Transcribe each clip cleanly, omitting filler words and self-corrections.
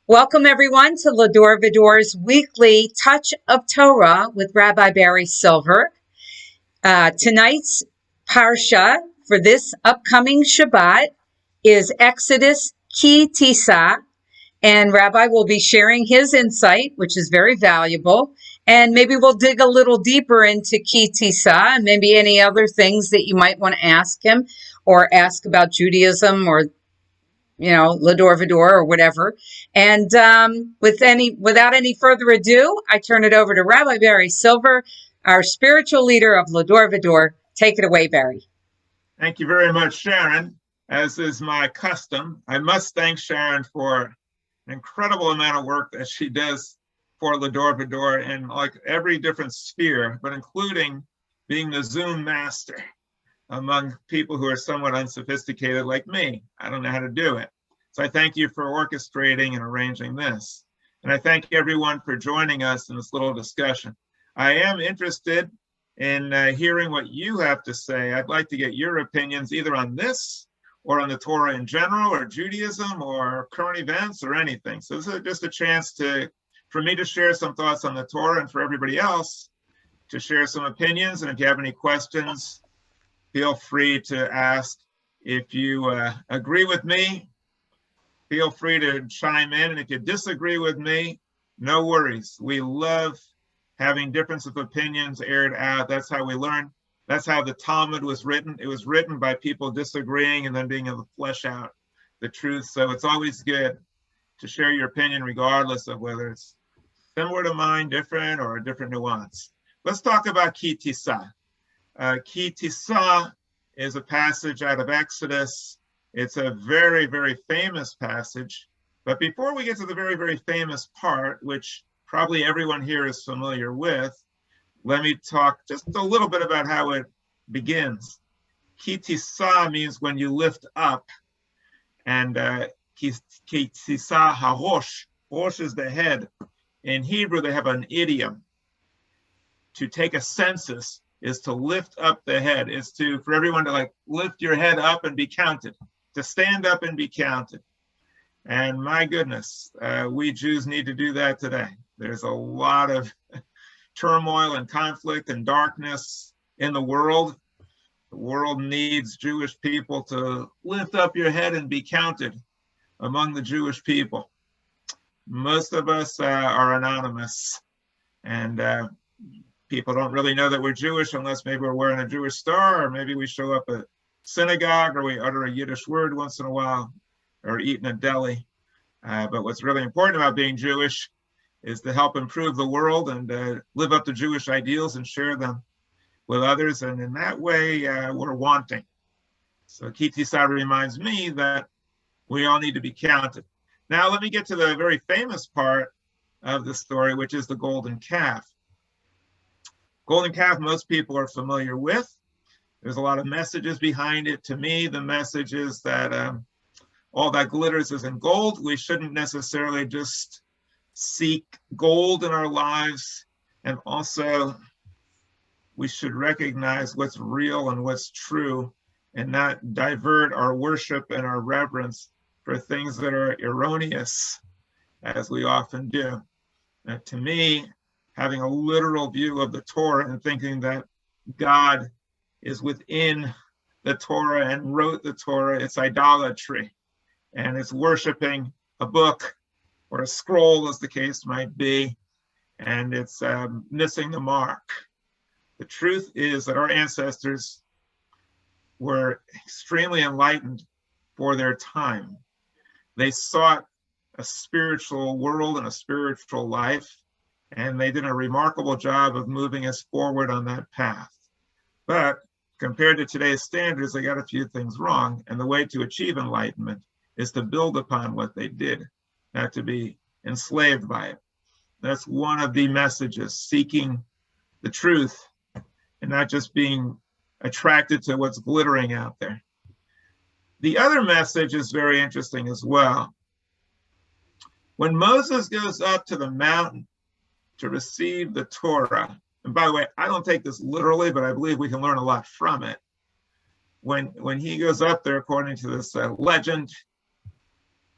Welcome, everyone, to Va-Dor's weekly Touch of Torah with Rabbi Barry Silver. Tonight's parsha for this upcoming Shabbat is Exodus KI TISA, and Rabbi will be sharing his insight, which is very valuable, and maybe we'll dig a little deeper into KI TISA and maybe any other things that you might want to ask him or ask about Judaism or Va-Dor or whatever. And without any further ado, I turn it over to Rabbi Barry Silver, our spiritual leader of Va-Dor. Take it away, Barry. Thank you very much, Sharon. As is my custom, I must thank Sharon for an incredible amount of work that she does for Va-Dor in like every different sphere, but including being the Zoom master among people who are somewhat unsophisticated like me. I don't know how to do it. So I thank you for orchestrating and arranging this. And I thank everyone for joining us in this little discussion. I am interested in hearing what you have to say. I'd like to get your opinions either on this or on the Torah in general or Judaism or current events or anything. So this is just a chance for me to share some thoughts on the Torah and for everybody else to share some opinions. And if you have any questions, feel free to ask. If you agree with me, feel free to chime in. And if you disagree with me, no worries. We love having difference of opinions aired out. That's how we learn. That's how the Talmud was written. It was written by people disagreeing and then being able to flesh out the truth. So it's always good to share your opinion regardless of whether it's similar to mine, different, or a different nuance. Let's talk about KI TISA. KI TISA is a passage out of Exodus. It's a very, very famous passage. But before we get to the very, very famous part, which probably everyone here is familiar with, let me talk just a little bit about how it begins. KI TISA means when you lift up, and KI TISA HaRosh, Rosh is the head. In Hebrew, they have an idiom. To take a census is to lift up the head, is for everyone to like lift your head up and be counted, to stand up and be counted. And my goodness, we Jews need to do that today. There's a lot of turmoil and conflict and darkness in the world. The world needs Jewish people to lift up your head and be counted among the Jewish people. Most of us are anonymous, and people don't really know that we're Jewish unless maybe we're wearing a Jewish star, or maybe we show up at synagogue, or we utter a Yiddish word once in a while, or eat in a deli. But what's really important about being Jewish is to help improve the world and live up to Jewish ideals and share them with others. And in that way, we're wanting. So KI TISA reminds me that we all need to be counted. Now, let me get to the very famous part of the story, which is the golden calf. Golden calf, most people are familiar with. There's a lot of messages behind it. To me, the message is that all that glitters isn't gold. We shouldn't necessarily just seek gold in our lives. And also, we should recognize what's real and what's true and not divert our worship and our reverence for things that are erroneous, as we often do. To me, having a literal view of the Torah and thinking that God is within the Torah and wrote the Torah, it's idolatry. And it's worshiping a book or a scroll, as the case might be, and it's missing the mark. The truth is that our ancestors were extremely enlightened for their time. They sought a spiritual world and a spiritual life, and they did a remarkable job of moving us forward on that path. But compared to today's standards, they got a few things wrong, and the way to achieve enlightenment is to build upon what they did, not to be enslaved by it. That's one of the messages, seeking the truth and not just being attracted to what's glittering out there. The other message is very interesting as well. When Moses goes up to the mountain to receive the Torah, and by the way, I don't take this literally, but I believe we can learn a lot from it. When he goes up there, according to this legend,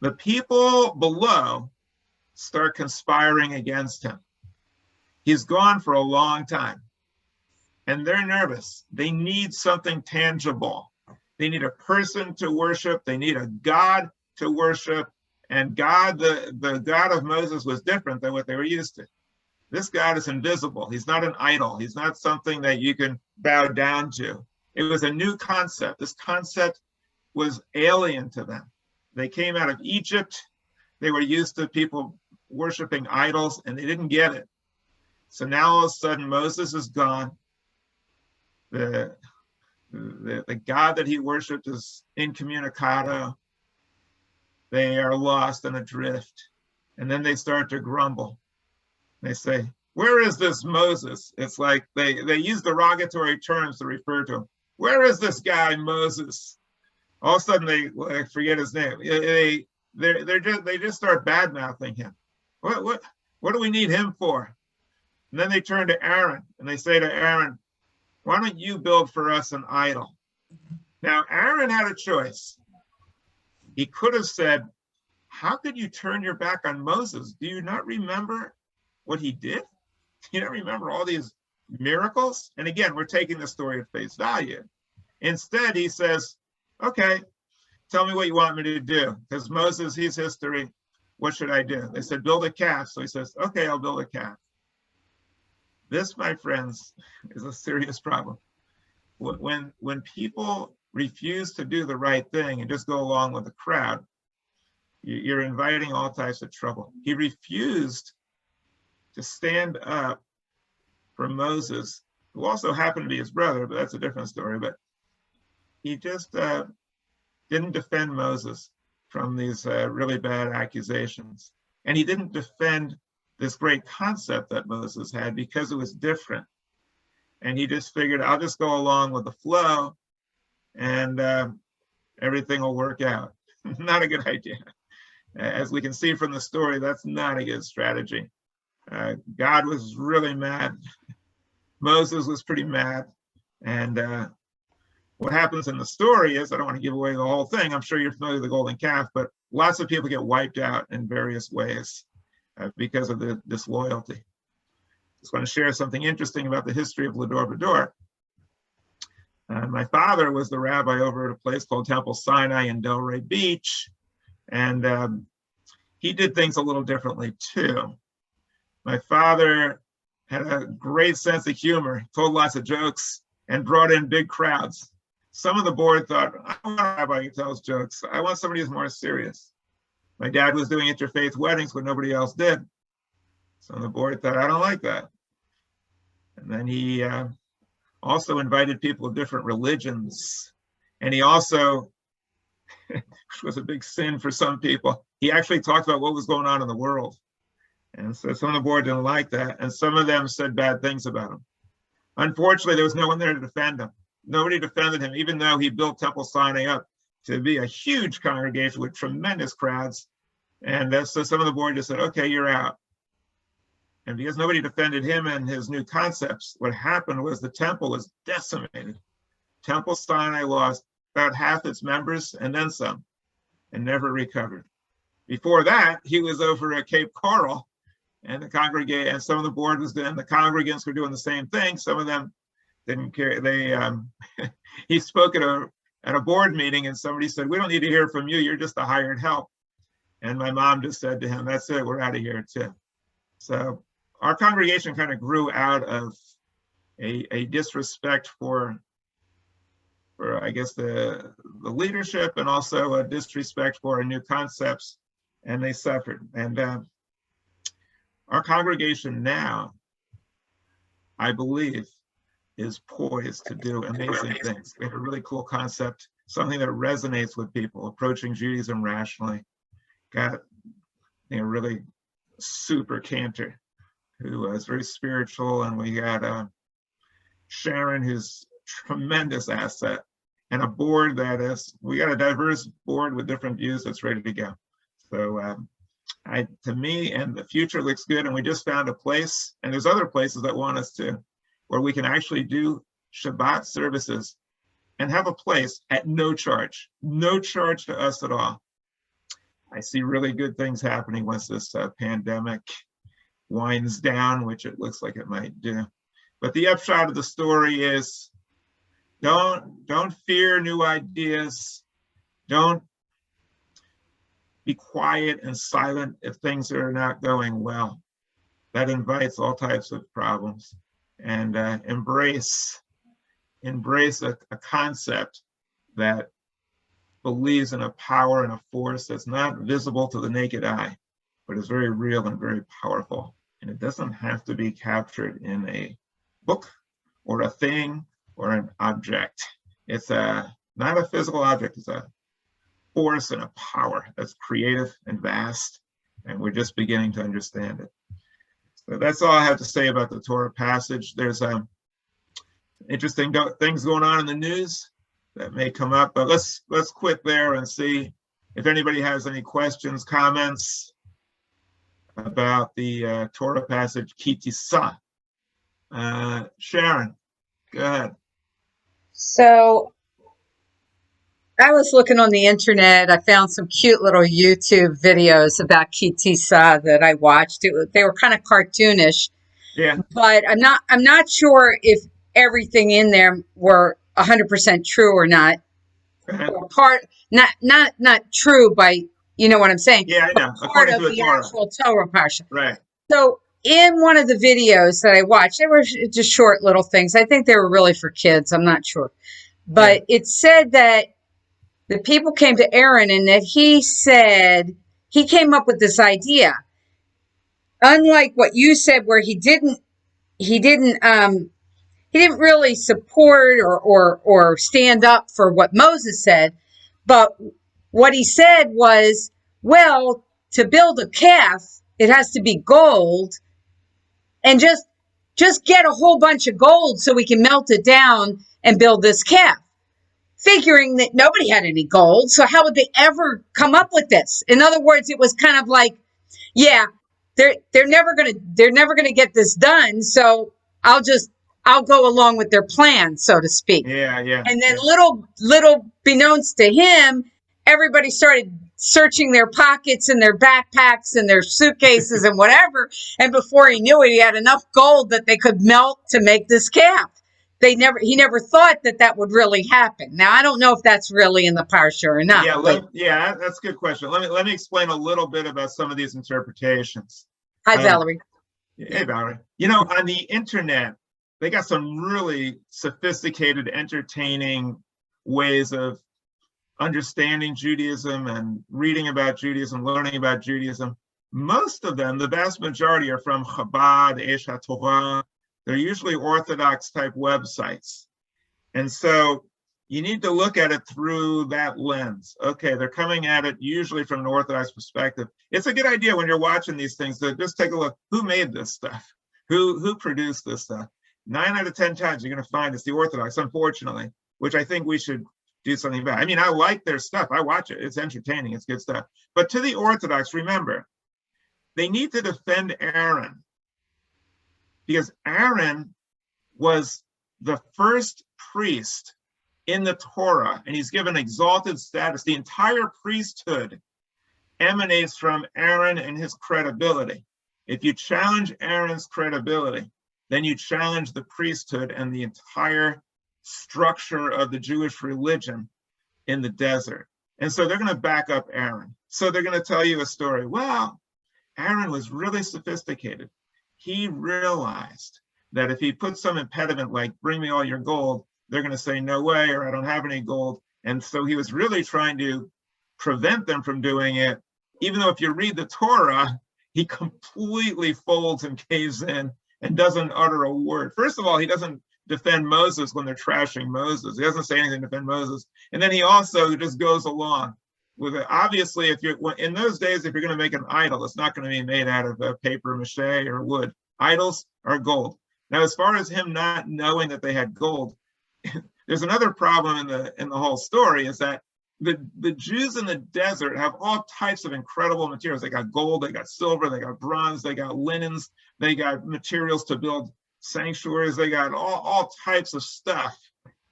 the people below start conspiring against him. He's gone for a long time, and they're nervous. They need something tangible. They need a person to worship. They need a God to worship. And God, the God of Moses, was different than what they were used to. This God is invisible. He's not an idol. He's not something that you can bow down to. It was a new concept. This concept was alien to them. They came out of Egypt. They were used to people worshiping idols, and they didn't get it. So now all of a sudden Moses is gone. The God that he worshiped is incommunicado. They are lost and adrift. And then they start to grumble. They say, where is this Moses? It's like they use derogatory terms to refer to him. Where is this guy Moses? All of a sudden they forget his name. They just start bad mouthing him. What do we need him for? And then they turn to Aaron and they say to Aaron, why don't you build for us an idol? Now Aaron had a choice. He could have said, how could you turn your back on Moses? Do you not remember what he did? Do you not remember all these miracles? And again, we're taking the story at face value. Instead, he says, okay, tell me what you want me to do. Because Moses, he's history. What should I do? They said, build a calf. So he says, okay, I'll build a calf. This, my friends, is a serious problem. When people refuse to do the right thing and just go along with the crowd, you're inviting all types of trouble. He refused to stand up for Moses, who also happened to be his brother, but that's a different story. But he just didn't defend Moses from these really bad accusations. And he didn't defend this great concept that Moses had because it was different. And he just figured, I'll just go along with the flow and everything will work out. Not a good idea. As we can see from the story, that's not a good strategy. God was really mad. Moses was pretty mad. And what happens in the story is, I don't want to give away the whole thing. I'm sure you're familiar with the golden calf, but lots of people get wiped out in various ways because of the disloyalty. Just want to share something interesting about the history of Va-Dor. My father was the rabbi over at a place called Temple Sinai in Delray Beach. And he did things a little differently too. My father had a great sense of humor, told lots of jokes, and brought in big crowds. Some of the board thought, I don't want a rabbi who tells jokes. I want somebody who's more serious. My dad was doing interfaith weddings when nobody else did. Some of the board thought, I don't like that. And then he also invited people of different religions. And he also, which was a big sin for some people, he actually talked about what was going on in the world. And so some of the board didn't like that. And some of them said bad things about him. Unfortunately, there was no one there to defend him. Nobody defended him, even though he built Temple Sinai up to be a huge congregation with tremendous crowds. And so some of the board just said, okay, you're out. And because nobody defended him and his new concepts, what happened was the temple was decimated. Temple Sinai lost about half its members and then some, and never recovered. Before that, he was over at Cape Coral, and the congregation and some of the board was doing, the congregants were doing the same thing. Some of them didn't care. They he spoke at a board meeting, and somebody said, "We don't need to hear from you. You're just a hired help." And my mom just said to him, "That's it. We're out of here too." So our congregation kind of grew out of a disrespect for I guess the leadership, and also a disrespect for our new concepts, and they suffered. And our congregation now, I believe, is poised to do amazing things. We have a really cool concept, something that resonates with people, approaching Judaism rationally. Got a really super cantor who is very spiritual, and we got Sharon, who's tremendous asset, and a board that is, we got a diverse board with different views that's ready to go. So to me, and the future looks good, and we just found a place, and there's other places that want us to, where we can actually do Shabbat services and have a place at no charge to us at all. I see really good things happening once this pandemic winds down, which it looks like it might do. But the upshot of the story is don't fear new ideas. Don't be quiet and silent if things are not going well. That invites all types of problems. And embrace a concept that believes in a power and a force that's not visible to the naked eye, but is very real and very powerful. And it doesn't have to be captured in a book or a thing or an object. It's not a physical object, it's a force and a power that's creative and vast, and we're just beginning to understand it. So that's all I have to say about the Torah passage. There's interesting things going on in the news that may come up, but let's quit there and see if anybody has any questions, comments about the Torah passage Ki Tisa. Sharon, go ahead. So I was looking on the internet. I found some cute little YouTube videos about Ki Tisa that I watched. They were kind of cartoonish. Yeah. But I'm not sure if everything in there were 100% true or not. Or not true by, you know what I'm saying? Yeah, I know. Part According of to the Torah. actual Torah parsha. Right. So in one of the videos that I watched, they were just short little things. I think they were really for kids. I'm not sure. But it said that the people came to Aaron and that he said he came up with this idea. Unlike what you said, where he didn't really support or stand up for what Moses said, but what he said was, well, to build a calf, it has to be gold, and just get a whole bunch of gold so we can melt it down and build this calf. Figuring that nobody had any gold, so how would they ever come up with this? In other words, it was kind of like, yeah, they're never gonna get this done, so I'll go along with their plan, so to speak. Yeah. And then little beknownst to him, everybody started searching their pockets and their backpacks and their suitcases and whatever. And before he knew it, he had enough gold that they could melt to make this calf. He never thought that would really happen. Now, I don't know if that's really in the parsha or not. Yeah, that's a good question. Let me explain a little bit about some of these interpretations. Hi, Valerie. Hey, Valerie. You know, on the internet, they got some really sophisticated, entertaining ways of understanding Judaism and reading about Judaism, learning about Judaism. Most of them, the vast majority, are from Chabad, Eish HaTorah. They're usually Orthodox type websites. And so you need to look at it through that lens. Okay, they're coming at it usually from an Orthodox perspective. It's a good idea when you're watching these things to just take a look. Who made this stuff? Who produced this stuff? 9 out of 10 times you're going to find it's the Orthodox, unfortunately, which I think we should do something about. I mean, I like their stuff. I watch it. It's entertaining. It's good stuff. But to the Orthodox, remember, they need to defend Aaron, because Aaron was the first priest in the Torah, and he's given exalted status. The entire priesthood emanates from Aaron and his credibility. If you challenge Aaron's credibility, then you challenge the priesthood and the entire structure of the Jewish religion in the desert. And so they're going to back up Aaron. So they're going to tell you a story. Well, Aaron was really sophisticated. He realized that if he put some impediment like, bring me all your gold, they're going to say, no way, or I don't have any gold. And so he was really trying to prevent them from doing it, even though if you read the Torah, he completely folds and caves in and doesn't utter a word. First of all, he doesn't defend Moses when they're trashing Moses. He doesn't say anything to defend Moses. And then he also just goes along with it. Obviously, if you're in those days, if you're going to make an idol, it's not going to be made out of paper mache or wood. Idols are gold. Now, as far as him not knowing that they had gold, there's another problem in the whole story, is that the Jews in the desert have all types of incredible materials. They got gold, they got silver, they got bronze, they got linens, they got materials to build sanctuaries, they got all types of stuff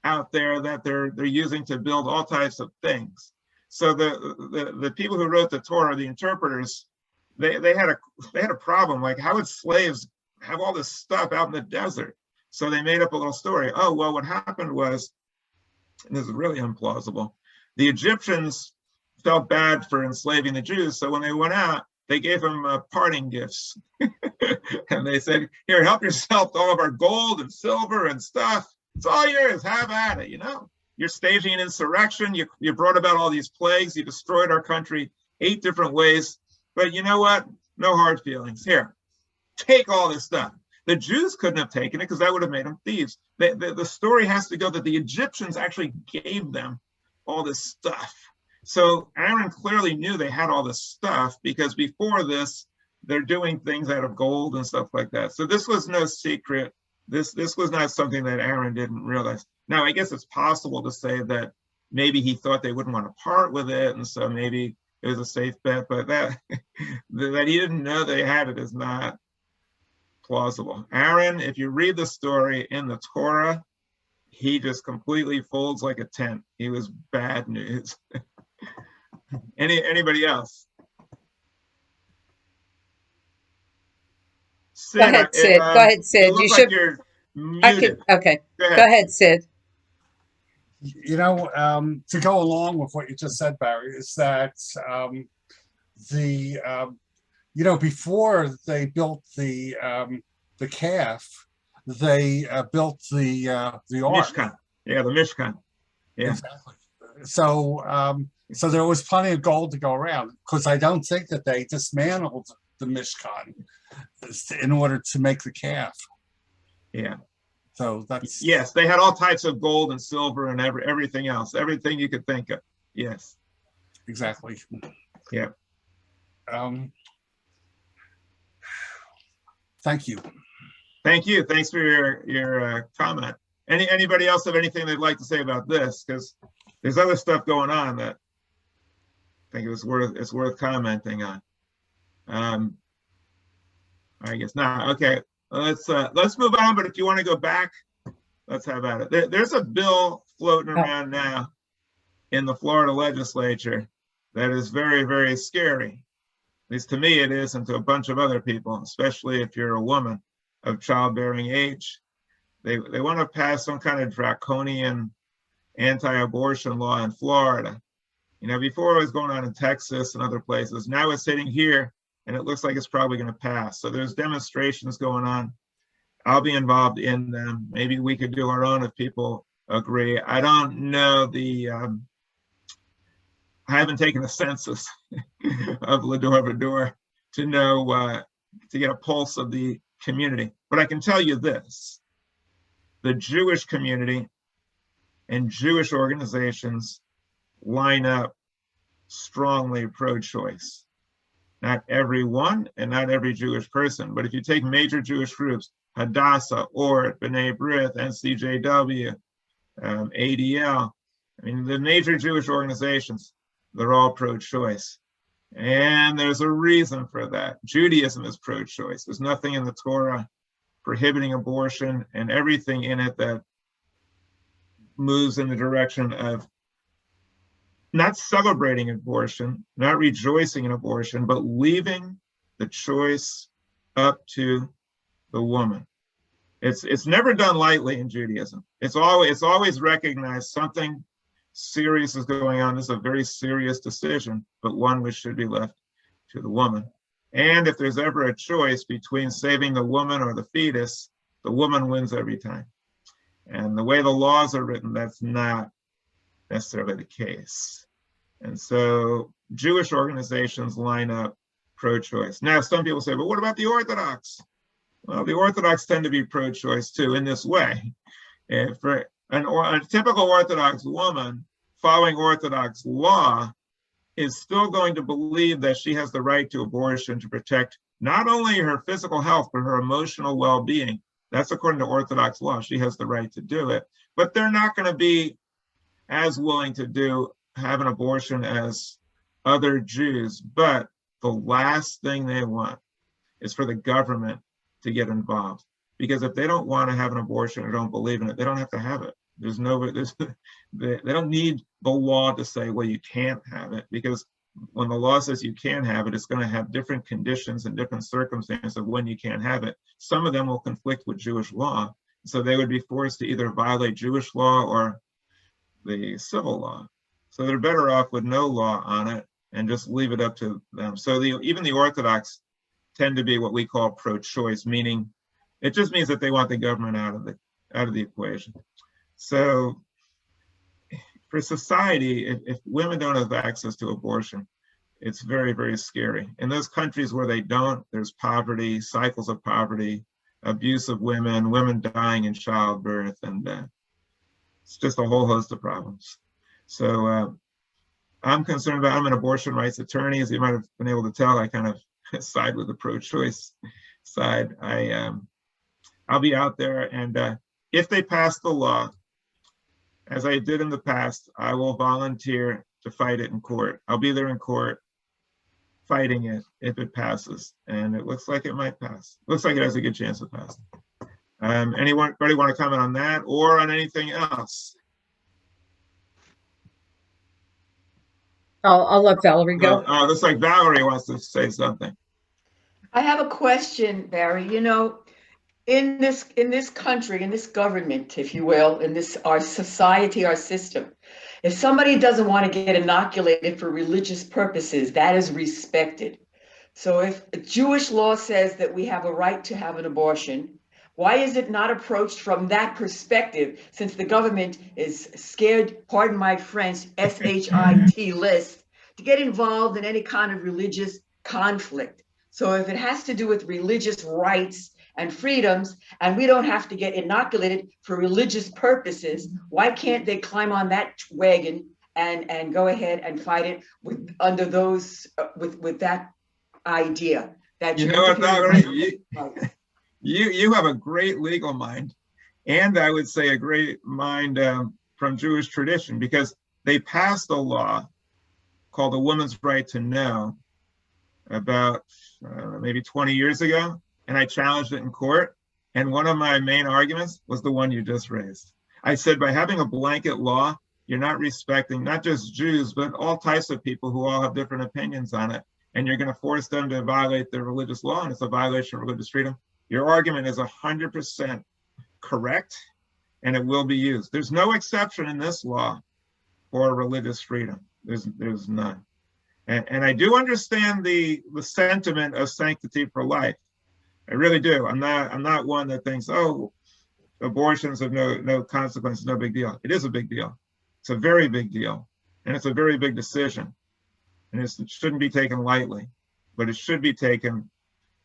out there that they're using to build all types of things. So the people who wrote the Torah, the interpreters, they had a problem. Like, how would slaves have all this stuff out in the desert? So they made up a little story. Oh, well, what happened was, and this is really implausible, the Egyptians felt bad for enslaving the Jews. So when they went out, they gave them parting gifts. And they said, here, help yourself to all of our gold and silver and stuff. It's all yours. Have at it, you know. You're staging an insurrection. You brought about all these plagues. You destroyed our country 8 different ways. But you know what? No hard feelings. Here, take all this stuff. The Jews couldn't have taken it because that would have made them thieves. The story has to go that the Egyptians actually gave them all this stuff. So Aaron clearly knew they had all this stuff, because before this, they're doing things out of gold and stuff like that. So this was no secret. This was not something that Aaron didn't realize. Now, I guess it's possible to say that maybe he thought they wouldn't want to part with it, and so maybe it was a safe bet, but that that he didn't know they had it is not plausible. Aaron, if you read the story in the Torah, he just completely folds like a tent. He was bad news. Anybody else? Sid, Go ahead, Sid. Go ahead, Sid. You look like you're muted. Okay. Go Go ahead, Sid. You know, to go along with what you just said, Barry, is that before they built the calf, they built the ark. Mishkan. Yeah, the Mishkan. Yeah. Exactly. So there was plenty of gold to go around, because I don't think that they dismantled the Mishkan in order to make the calf. Yeah. So that's, yes, they had all types of gold and silver and everything else, everything you could think of. Yes. Exactly. Yeah. Thank you. Thank you. Thanks for your comment. Anybody else have anything they'd like to say about this? Because there's other stuff going on that I think it's worth commenting on. I guess not. Okay, let's move on. But if you want to go back, let's have at it. There's a bill floating around now in the Florida legislature that is very, very scary. At least to me it is, and to a bunch of other people, especially if you're a woman of childbearing age. They want to pass some kind of draconian anti-abortion law in Florida. You know, before it was going on in Texas and other places. Now it's sitting here, and it looks like it's probably going to pass. So there's demonstrations going on. I'll be involved in them. Maybe we could do our own if people agree. I don't know I haven't taken a census of Va-Dor to know, to get a pulse of the community. But I can tell you this, the Jewish community and Jewish organizations line up strongly pro-choice. Not everyone and not every Jewish person, but if you take major Jewish groups, Hadassah, Ort, B'nai B'rith, NCJW, ADL, I mean, the major Jewish organizations, they're all pro-choice. And there's a reason for that. Judaism is pro-choice. There's nothing in the Torah prohibiting abortion, and everything in it that moves in the direction of not celebrating abortion, not rejoicing in abortion, but leaving the choice up to the woman. It's never done lightly in Judaism. It's always recognized something serious is going on. This is a very serious decision, but one which should be left to the woman. And if there's ever a choice between saving the woman or the fetus, the woman wins every time. And the way the laws are written, that's not necessarily the case. And so Jewish organizations line up pro-choice. Now, some people say, but what about the Orthodox? Well, the Orthodox tend to be pro-choice too in this way. And for a typical Orthodox woman following Orthodox law is still going to believe that she has the right to abortion to protect not only her physical health, but her emotional well-being. That's according to Orthodox law. She has the right to do it. But they're not going to be as willing to have an abortion as other Jews. But the last thing they want is for the government to get involved. Because if they don't want to have an abortion or don't believe in it, they don't have to have it. They don't need the law to say, well, you can't have it, because when the law says you can have it, it's going to have different conditions and different circumstances of when you can't have it. Some of them will conflict with Jewish law. So they would be forced to either violate Jewish law or the civil law. So they're better off with no law on it and just leave it up to them. So even the Orthodox tend to be what we call pro-choice, meaning it just means that they want the government out of the equation. So for society, if women don't have access to abortion, it's very, very scary. In those countries where they don't, there's poverty, cycles of poverty, abuse of women, women dying in childbirth, and it's just a whole host of problems. So I'm concerned about, I'm an abortion rights attorney. As you might have been able to tell, I kind of side with the pro-choice side. I'll be out there, and if they pass the law, as I did in the past, I will volunteer to fight it in court. I'll be there in court fighting it if it passes, and it looks like it might pass. Looks like it has a good chance of passing. Anybody want to comment on that or on anything else? I'll let Valerie go. Looks like Valerie wants to say something. I have a question, Barry. You know, in this country, in this government, if you will, in this our society, our system, if somebody doesn't want to get inoculated for religious purposes, that is respected. So if Jewish law says that we have a right to have an abortion, why is it not approached from that perspective, since the government is scared, pardon my French, SHIT list, to get involved in any kind of religious conflict? So if it has to do with religious rights and freedoms, and we don't have to get inoculated for religious purposes, why can't they climb on that wagon and go ahead and fight it with under those with that idea that you know what, Valerie, you have a great legal mind, and I would say a great mind from Jewish tradition, because they passed a law called the Woman's Right to Know about maybe 20 years ago, and I challenged it in court. And one of my main arguments was the one you just raised. I said, by having a blanket law, you're not respecting not just Jews, but all types of people who all have different opinions on it. And you're going to force them to violate their religious law, and it's a violation of religious freedom. Your argument is 100% correct, and it will be used. There's no exception in this law for religious freedom. There's none. And I do understand the sentiment of sanctity for life. I really do. I'm not one that thinks, oh, abortions have no consequences, no big deal. It is a big deal. It's a very big deal, and it's a very big decision. And it shouldn't be taken lightly, but it should be taken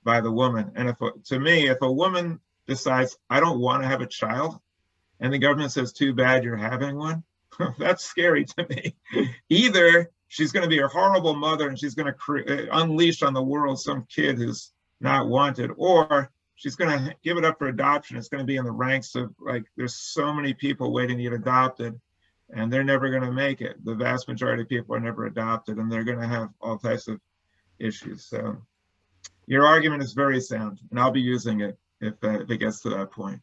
by the woman. And to me, if a woman decides, I don't want to have a child, and the government says, too bad you're having one, that's scary to me. Either she's going to be a horrible mother and she's going to unleash on the world some kid who's not wanted, or she's going to give it up for adoption. It's going to be in the ranks of, like, there's so many people waiting to get adopted, and they're never going to make it. The vast majority of people are never adopted, and they're going to have all types of issues. So your argument is very sound, and I'll be using it if it gets to that point.